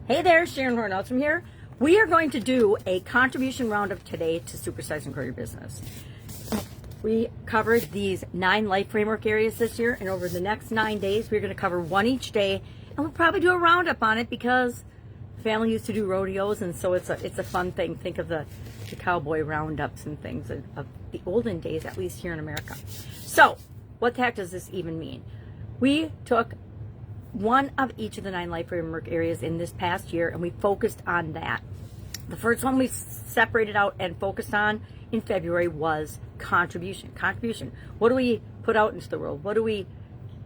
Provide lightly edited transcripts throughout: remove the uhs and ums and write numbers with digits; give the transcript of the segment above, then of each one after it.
Hey there, Sharon Horne-Ellstrom here. We are going to do a contribution roundup today to Supersize and Grow Your Business. We covered these 9 life framework areas this year, and over the next 9 days, we're going to cover one each day, and we'll probably do a roundup on it because family used to do rodeos, and so it's a fun thing. Think of the cowboy roundups and things of the olden days, at least here in America. So, what the heck does this even mean? We took one of each of the 9 life framework areas in this past year, and we focused on that. The first one we separated out and focused on in February was contribution. Contribution. What do we put out into the world? What do we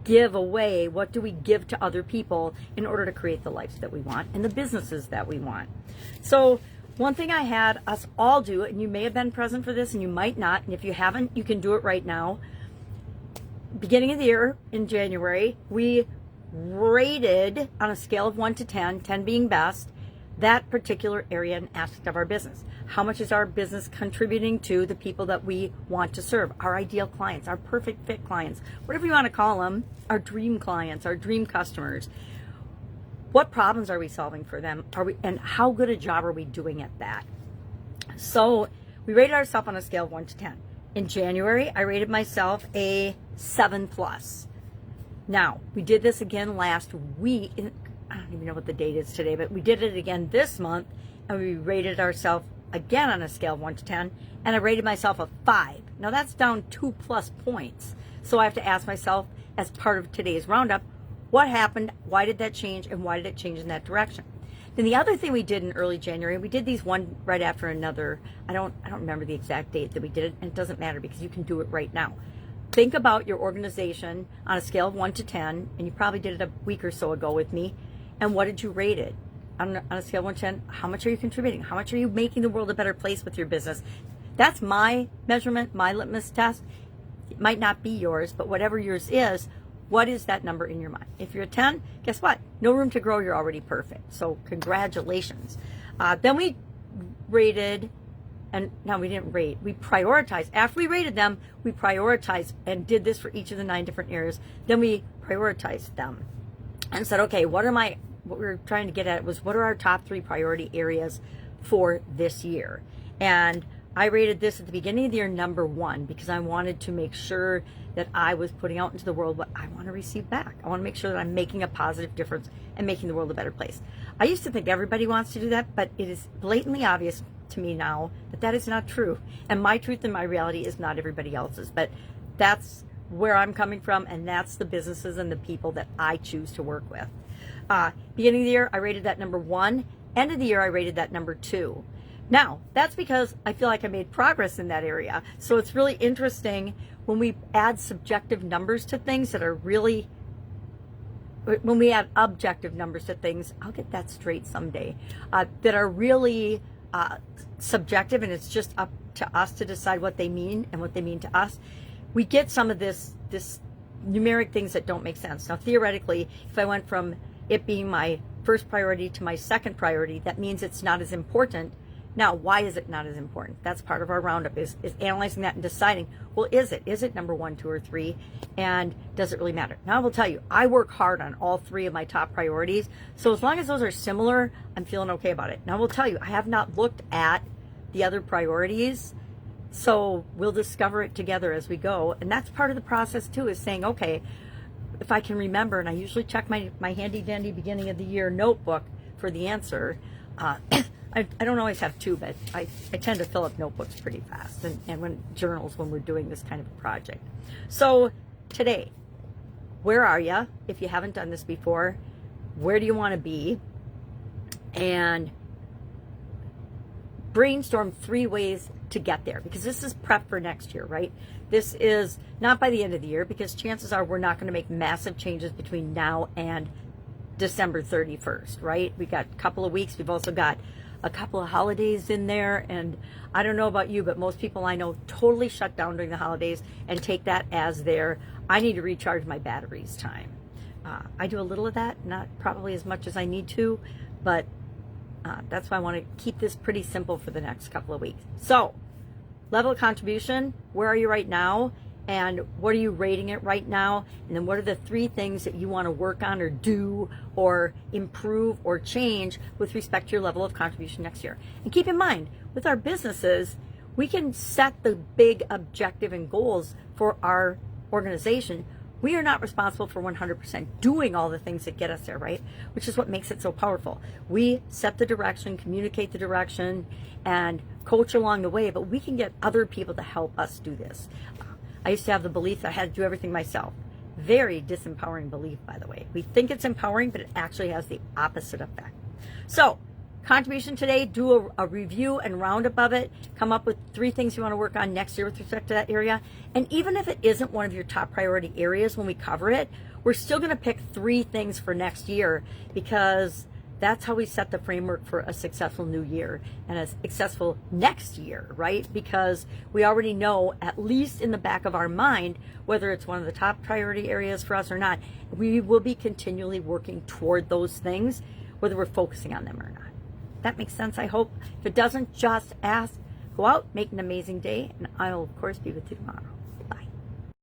give away? What do we give to other people in order to create the lives that we want and the businesses that we want? So one thing I had us all do, and you may have been present for this and you might not, and if you haven't, you can do it right now. Beginning of the year in January, we rated on a scale of 1 to 10, 10 being best, that particular area and aspect of our business. How much is our business contributing to the people that we want to serve? Our ideal clients, our perfect fit clients, whatever you want to call them, our dream clients, our dream customers. What problems are we solving for them? And how good a job are we doing at that? So we rated ourselves on a scale of 1 to 10. In January, I rated myself a 7+. Now, we did this again last week. I don't even know what the date is today, but we did it again this month, and we rated ourselves again on a scale of 1 to 10, and I rated myself a 5. Now, that's down 2+ points. So I have to ask myself, as part of today's roundup, what happened, why did that change, and why did it change in that direction? Then the other thing we did in early January, we did these one right after another. I don't remember the exact date that we did it, and it doesn't matter because you can do it right now. Think about your organization on a scale of 1 to 10, and you probably did it a week or so ago with me, and what did you rate it? On a scale of 1 to 10, how much are you contributing? How much are you making the world a better place with your business? That's my measurement, my litmus test. It might not be yours, but whatever yours is, what is that number in your mind? If you're a 10, guess what? No room to grow, you're already perfect. So congratulations. Then we rated, and now we didn't rate, we prioritized. After we rated them, we prioritized and did this for each of the 9 different areas. Then we prioritized them and said, okay, what we were trying to get at was, what are our top 3 priority areas for this year? And I rated this at the beginning of the year number 1 because I wanted to make sure that I was putting out into the world what I want to receive back. I want to make sure that I'm making a positive difference and making the world a better place. I used to think everybody wants to do that, but it is blatantly obvious to me now that that is not true. And my truth and my reality is not everybody else's, but that's where I'm coming from, and that's the businesses and the people that I choose to work with. Beginning of the year, I rated that number 1. End of the year, I rated that number 2. Now, that's because I feel like I made progress in that area. So it's really interesting when we add subjective numbers to things that are really, when we add objective numbers to things, I'll get that straight someday, that are really subjective, and it's just up to us to decide what they mean and what they mean to us. We get some of this numeric things that don't make sense. Now, theoretically, if I went from it being my first priority to my second priority, that means it's not as important. Now, why is it not as important? That's part of our roundup, is analyzing that and deciding, well, is it number 1, 2, or 3, and does it really matter? Now, I will tell you, I work hard on all 3 of my top priorities, so as long as those are similar, I'm feeling okay about it. Now, I will tell you, I have not looked at the other priorities, so we'll discover it together as we go, and that's part of the process, too, is saying, okay, if I can remember, and I usually check my handy-dandy beginning of the year notebook for the answer. I don't always have 2, but I tend to fill up notebooks pretty fast, and journals when we're doing this kind of a project. So today, where are you? If you haven't done this before, where do you want to be? And brainstorm 3 ways to get there, because this is prep for next year, right? This is not by the end of the year, because chances are we're not going to make massive changes between now and December 31st, right? We got a couple of weeks. We've also got a couple of holidays in there, and I don't know about you, but most people I know totally shut down during the holidays and take that as their, I need to recharge my batteries time. I do a little of that, not probably as much as I need to, but that's why I want to keep this pretty simple for the next couple of weeks. So, level of contribution, where are you right now? and what are you rating it right now, and then what are the 3 things that you want to work on or do or improve or change with respect to your level of contribution next year. And keep in mind, with our businesses, we can set the big objective and goals for our organization. We are not responsible for 100% doing all the things that get us there, right? Which is what makes it so powerful. We set the direction, communicate the direction, and coach along the way, but we can get other people to help us do this. I used to have the belief that I had to do everything myself. Very disempowering belief, by the way. We think it's empowering, but it actually has the opposite effect. So, contribution today, do a review and roundup of it. Come up with 3 things you want to work on next year with respect to that area. And even if it isn't one of your top priority areas when we cover it, we're still going to pick 3 things for next year, because that's how we set the framework for a successful new year and a successful next year, right? Because we already know, at least in the back of our mind, whether it's one of the top priority areas for us or not. We will be continually working toward those things, whether we're focusing on them or not. That makes sense, I hope. If it doesn't, just ask. Go out, make an amazing day, and I'll, of course, be with you tomorrow.